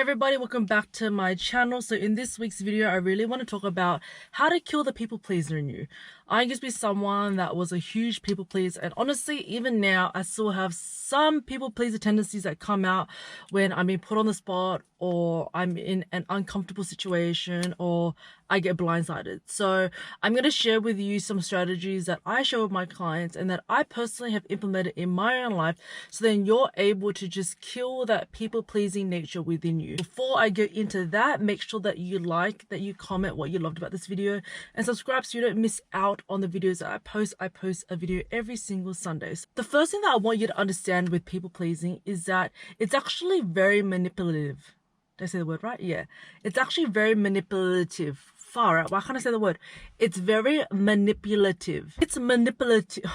everybody, welcome back to my channel. So in this week's video, I really want to talk about how to kill the people pleaser in you. I used to be someone that was a huge people pleaser, and honestly, even now, I still have some people pleaser tendencies that come out when I'm being put on the spot, or I'm in an uncomfortable situation, or I get blindsided. So I'm going to share with you some strategies that I share with my clients and that I personally have implemented in my own life, so then you're able to just kill that people pleasing nature within you. Before I go into that, make sure that you comment what you loved about this video, and subscribe so you don't miss out on the videos that I post. I post a video every single Sunday. So the first thing that I want you to understand with people pleasing is that it's actually very manipulative. Did I say the word right? Yeah. It's actually very manipulative. Far out. Why can't I say the word? It's very manipulative. It's manipulative.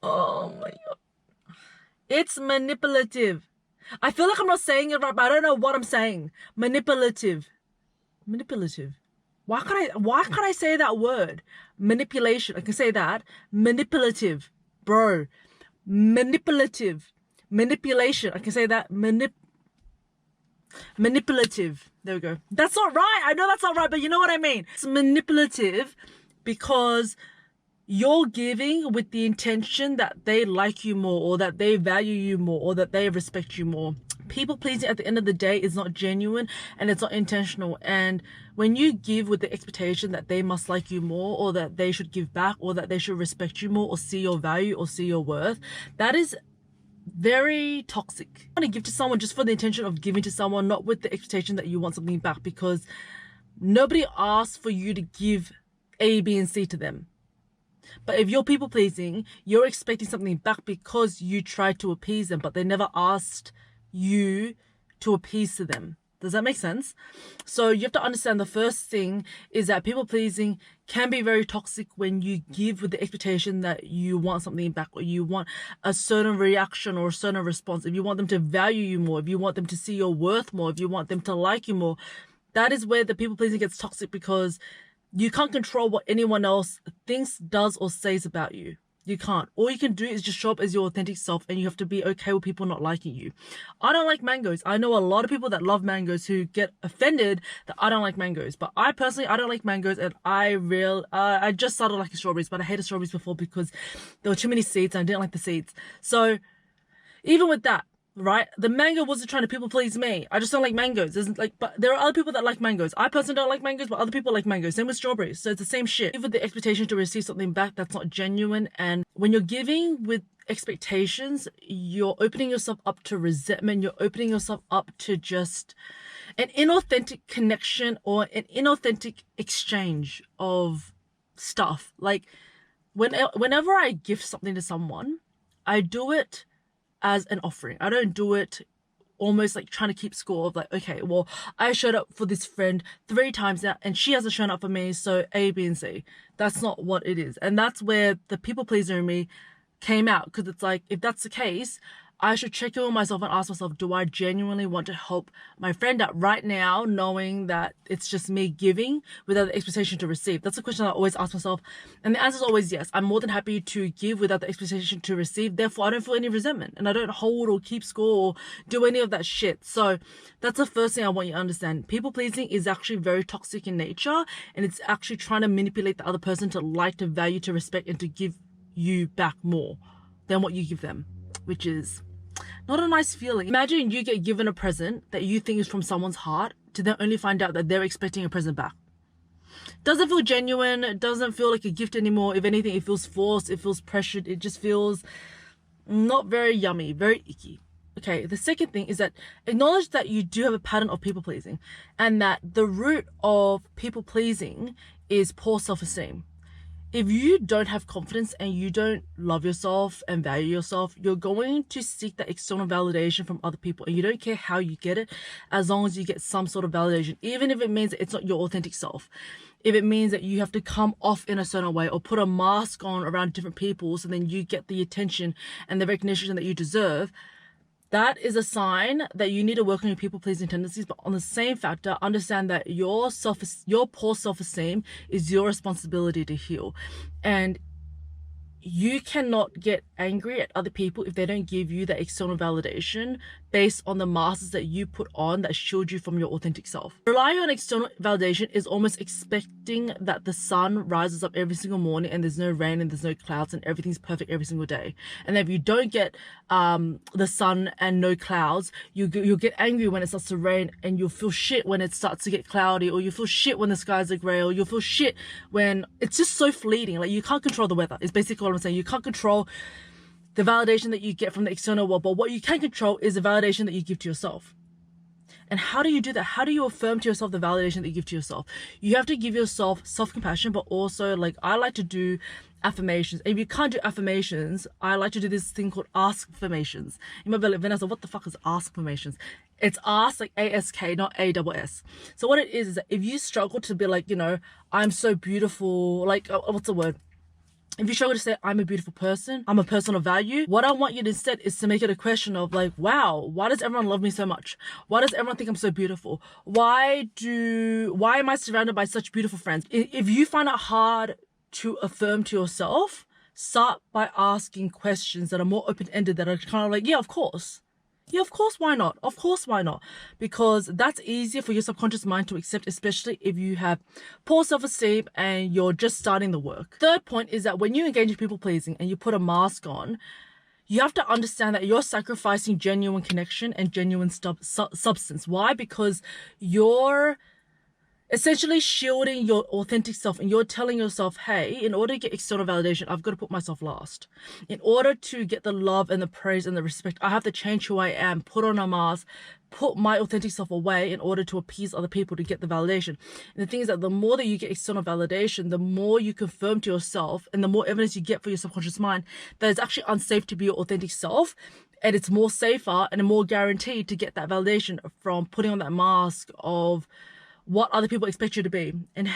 Oh my god. It's manipulative. I feel like I'm not saying it right, but I don't know what I'm saying. Manipulative. Manipulative. Why can't I say that word? Manipulation. I can say that. Manipulative. Bro. Manipulative. Manipulation. I can say that. Manipulative. There we go. That's not right. I know that's not right, but you know what I mean. It's manipulative because you're giving with the intention that they like you more, or that they value you more, or that they respect you more. People pleasing at the end of the day is not genuine and it's not intentional. And when you give with the expectation that they must like you more, or that they should give back, or that they should respect you more, or see your value, or see your worth, that is very toxic. You want to give to someone just for the intention of giving to someone, not with the expectation that you want something back, because nobody asks for you to give A, B, and C to them. But if you're people pleasing, you're expecting something back because you tried to appease them, but they never asked you to appease to them. Does that make sense? So you have to understand the first thing is that people pleasing can be very toxic when you give with the expectation that you want something back, or you want a certain reaction or a certain response. If you want them to value you more, if you want them to see your worth more, if you want them to like you more, that is where the people pleasing gets toxic, because you can't control what anyone else thinks, does, or says about you. You can't. All you can do is just show up as your authentic self, and you have to be okay with people not liking you. I don't like mangoes. I know a lot of people that love mangoes who get offended that I don't like mangoes. But I personally, I don't like mangoes, and I just started liking strawberries, but I hated strawberries before because there were too many seeds and I didn't like the seeds. So even with that, right, the mango wasn't trying to people please me. I just don't like mangoes. But there are other people that like mangoes. I personally don't like mangoes, but other people like mangoes. Same with strawberries. So it's the same shit. Give with the expectation to receive something back that's not genuine. And when you're giving with expectations, you're opening yourself up to resentment. You're opening yourself up to just an inauthentic connection, or an inauthentic exchange of stuff. Like whenever I gift something to someone, I do it as an offering. I don't do it almost like trying to keep score of like, okay, well, I showed up for this friend 3 times now and she hasn't shown up for me, so A, B, and C. That's not what it is. And that's where the people pleaser in me came out, because it's like, if that's the case, I should check in with myself and ask myself, do I genuinely want to help my friend out right now, knowing that it's just me giving without the expectation to receive? That's a question I always ask myself. And the answer is always yes. I'm more than happy to give without the expectation to receive. Therefore, I don't feel any resentment, and I don't hold or keep score or do any of that shit. So that's the first thing I want you to understand. People pleasing is actually very toxic in nature, and it's actually trying to manipulate the other person to like, to value, to respect, and to give you back more than what you give them, which is not a nice feeling. Imagine you get given a present that you think is from someone's heart, to then only find out that they're expecting a present back. Doesn't feel genuine. It doesn't feel like a gift anymore. If anything, it feels forced. It feels pressured. It just feels not very yummy, very icky. Okay, the second thing is that acknowledge that you do have a pattern of people pleasing, and that the root of people pleasing is poor self-esteem. If you don't have confidence and you don't love yourself and value yourself, you're going to seek that external validation from other people, and you don't care how you get it, as long as you get some sort of validation, even if it means that it's not your authentic self. If it means that you have to come off in a certain way, or put a mask on around different people so then you get the attention and the recognition that you deserve, that is a sign that you need to work on your people-pleasing tendencies. But on the same factor, understand that your poor self-esteem is your responsibility to heal. And you cannot get angry at other people if they don't give you that external validation based on the masks that you put on that shield you from your authentic self. Relying on external validation is almost expecting that the sun rises up every single morning and there's no rain and there's no clouds and everything's perfect every single day. And if you don't get the sun and no clouds, you'll get angry when it starts to rain, and you'll feel shit when it starts to get cloudy, or you feel shit when the skies are grey, or you'll feel shit when it's just so fleeting. Like, you can't control the weather, is basically what I'm saying. You can't control the validation that you get from the external world, but what you can control is the validation that you give to yourself. And how do you do that? How do you affirm to yourself the validation that you give to yourself? You have to give yourself self-compassion, but also, like, I like to do affirmations. And if you can't do affirmations, I like to do this thing called ask affirmations. You might be like, Vanessa, what the fuck is ask affirmations? It's ask, like ASK, not ASS. So what it is that if you struggle to be like, you know, I'm so beautiful, like, what's the word? If you struggle to say, I'm a beautiful person, I'm a person of value, what I want you to instead is to make it a question of like, wow, why does everyone love me so much? Why does everyone think I'm so beautiful? Why am I surrounded by such beautiful friends? If you find it hard to affirm to yourself, start by asking questions that are more open-ended, that are kind of like, yeah, of course. Yeah, of course, why not? Of course, why not? Because that's easier for your subconscious mind to accept, especially if you have poor self-esteem and you're just starting the work. Third point is that when you engage in people-pleasing and you put a mask on, you have to understand that you're sacrificing genuine connection and genuine substance. Why? Because you're essentially shielding your authentic self, and you're telling yourself, hey, in order to get external validation, I've got to put myself last. In order to get the love and the praise and the respect, I have to change who I am, put on a mask, put my authentic self away in order to appease other people to get the validation. And the thing is that the more that you get external validation, the more you confirm to yourself and the more evidence you get for your subconscious mind that it's actually unsafe to be your authentic self. And it's more safer and more guaranteed to get that validation from putting on that mask of what other people expect you to be, and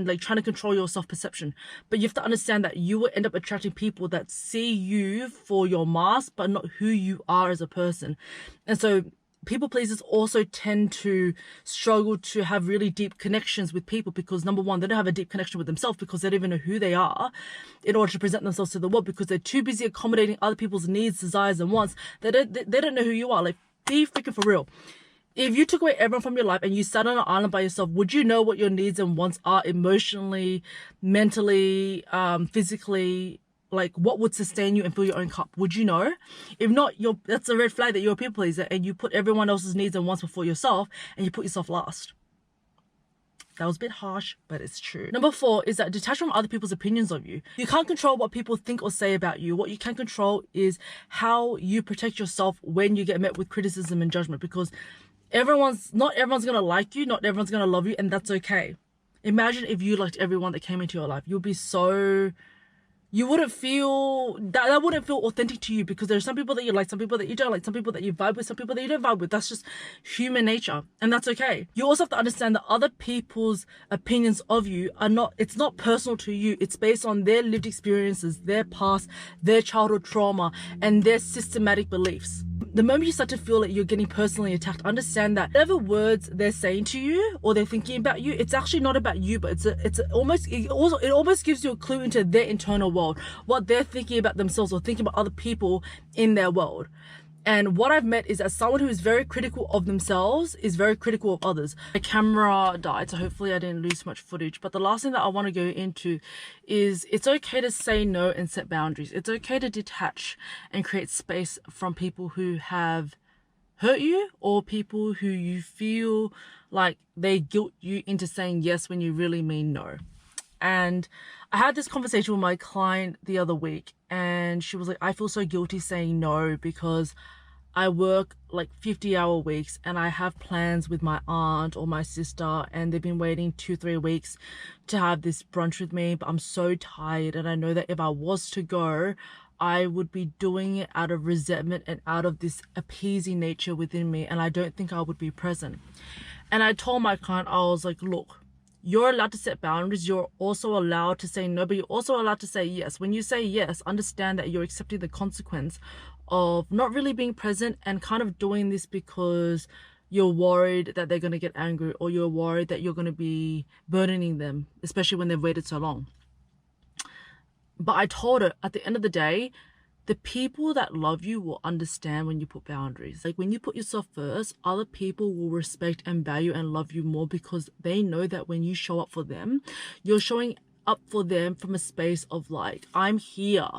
like trying to control your self-perception. But you have to understand that you will end up attracting people that see you for your mask, but not who you are as a person. And so people pleasers also tend to struggle to have really deep connections with people because, number one, they don't have a deep connection with themselves because they don't even know who they are in order to present themselves to the world, because they're too busy accommodating other people's needs, desires, and wants. They don't know who you are. Like, be freaking for real. If you took away everyone from your life and you sat on an island by yourself, would you know what your needs and wants are emotionally, mentally, physically? Like, what would sustain you and fill your own cup? Would you know? If not, that's a red flag that you're a people pleaser and you put everyone else's needs and wants before yourself, and you put yourself last. That was a bit harsh, but it's true. Number 4 is that detach from other people's opinions of you. You can't control what people think or say about you. What you can control is how you protect yourself when you get met with criticism and judgment, because not everyone's gonna like you, not everyone's gonna love you, and that's okay. Imagine if you liked everyone that came into your life. You wouldn't feel that wouldn't feel authentic to you, because there's some people that you like, some people that you don't like, some people that you vibe with, some people that you don't vibe with. That's just human nature, and that's okay. You also have to understand that other people's opinions of you it's not personal to you. It's based on their lived experiences, their past, their childhood trauma, and their systematic beliefs. The moment you start to feel like you're getting personally attacked, understand that whatever words they're saying to you or they're thinking about you, it's actually not about you, but it almost gives you a clue into their internal world, what they're thinking about themselves or thinking about other people in their world. And what I've met is that someone who is very critical of themselves is very critical of others. My camera died, so hopefully I didn't lose much footage. But the last thing that I want to go into is it's okay to say no and set boundaries. It's okay to detach and create space from people who have hurt you, or people who you feel like they guilt you into saying yes when you really mean no. And I had this conversation with my client the other week, and she was like, I feel so guilty saying no because I work like 50-hour weeks and I have plans with my aunt or my sister, and they've been waiting 2-3 weeks to have this brunch with me, but I'm so tired, and I know that if I was to go, I would be doing it out of resentment and out of this appeasing nature within me, and I don't think I would be present. And I told my client, I was like, look, you're allowed to set boundaries. You're also allowed to say no, but you're also allowed to say yes. When you say yes, understand that you're accepting the consequence of not really being present and kind of doing this because you're worried that they're going to get angry, or you're worried that you're going to be burdening them, especially when they've waited so long. But I told her, at the end of the day, The people that love you will understand when you put boundaries. Like when you put yourself first, other people will respect and value and love you more, because they know that when you show up for them, you're showing up for them from a space of like, I'm here.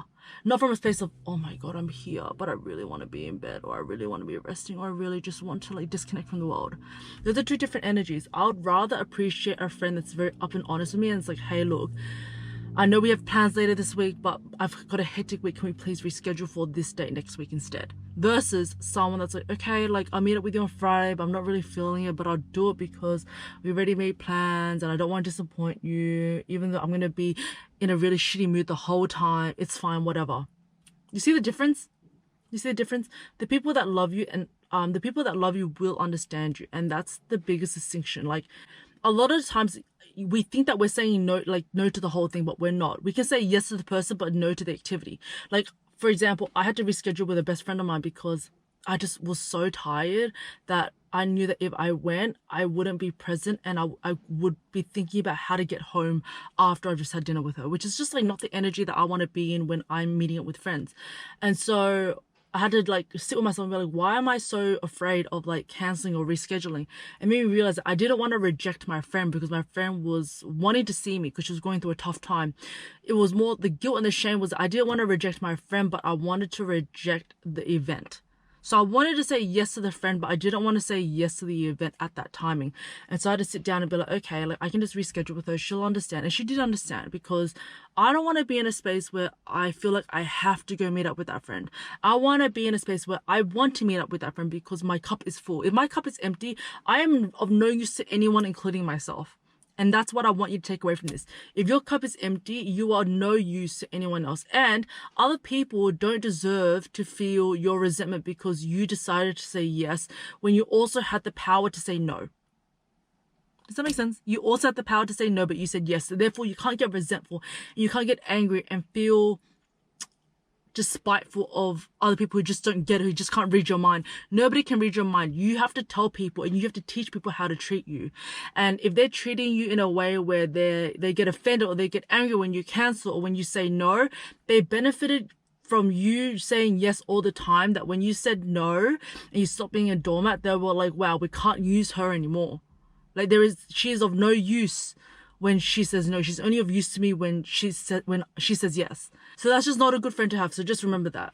Not from a space of, oh my God, I'm here, but I really want to be in bed, or I really want to be resting, or I really just want to like disconnect from the world. Those are two different energies. I would rather appreciate a friend that's very up and honest with me, and it's like, hey, look, I know we have plans later this week, but I've got a hectic week. Can we please reschedule for this date next week instead? Versus someone that's like, okay, like I'll meet up with you on Friday, but I'm not really feeling it, but I'll do it because we already made plans and I don't want to disappoint you. Even though I'm going to be in a really shitty mood the whole time, it's fine, whatever. You see the difference? You see the difference? The people that love you and the people that love you will understand you. And that's the biggest distinction. Like a lot of times we think that we're saying no, like no to the whole thing, but we're not. We can say yes to the person, but no to the activity. Like, for example, I had to reschedule with a best friend of mine because I just was so tired that I knew that if I went, I wouldn't be present, and I would be thinking about how to get home after I just had dinner with her, which is just like not the energy that I want to be in when I'm meeting up with friends. And so I had to like sit with myself and be like, why am I so afraid of like canceling or rescheduling? And made me realize that I didn't want to reject my friend because my friend was wanting to see me because she was going through a tough time. It was more the guilt and the shame was I didn't want to reject my friend, but I wanted to reject the event. So I wanted to say yes to the friend, but I didn't want to say yes to the event at that timing. And so I had to sit down and be like, okay, like I can just reschedule with her. She'll understand. And she did understand, because I don't want to be in a space where I feel like I have to go meet up with that friend. I want to be in a space where I want to meet up with that friend because my cup is full. If my cup is empty, I am of no use to anyone, including myself. And that's what I want you to take away from this. If your cup is empty, you are no use to anyone else. And other people don't deserve to feel your resentment because you decided to say yes when you also had the power to say no. Does that make sense? You also had the power to say no, but you said yes. So therefore, you can't get resentful. You can't get angry and feel just spiteful of other people who just don't get it, who just can't read your mind. Nobody can read your mind. You have to tell people and you have to teach people how to treat you. And if they're treating you in a way where they get offended or they get angry when you cancel or when you say no, they benefited from you saying yes all the time, that when you said no and you stopped being a doormat, they were like, wow, we can't use her anymore. Like she is of no use when she says no. She's only of use to me when she says yes. So that's just not a good friend to have. So just remember that.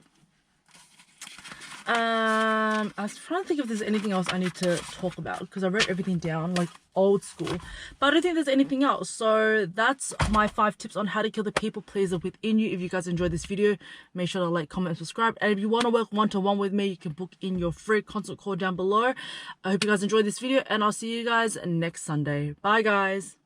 I was trying to think if there's anything else I need to talk about because I wrote everything down like old school, but I don't think there's anything else. So that's my 5 tips on how to kill the people pleaser within you. If you guys enjoyed this video, make sure to like, comment, and subscribe. And if you want to work one-to-one with me, you can book in your free consult call down below. I hope you guys enjoyed this video, and I'll see you guys next Sunday. Bye guys.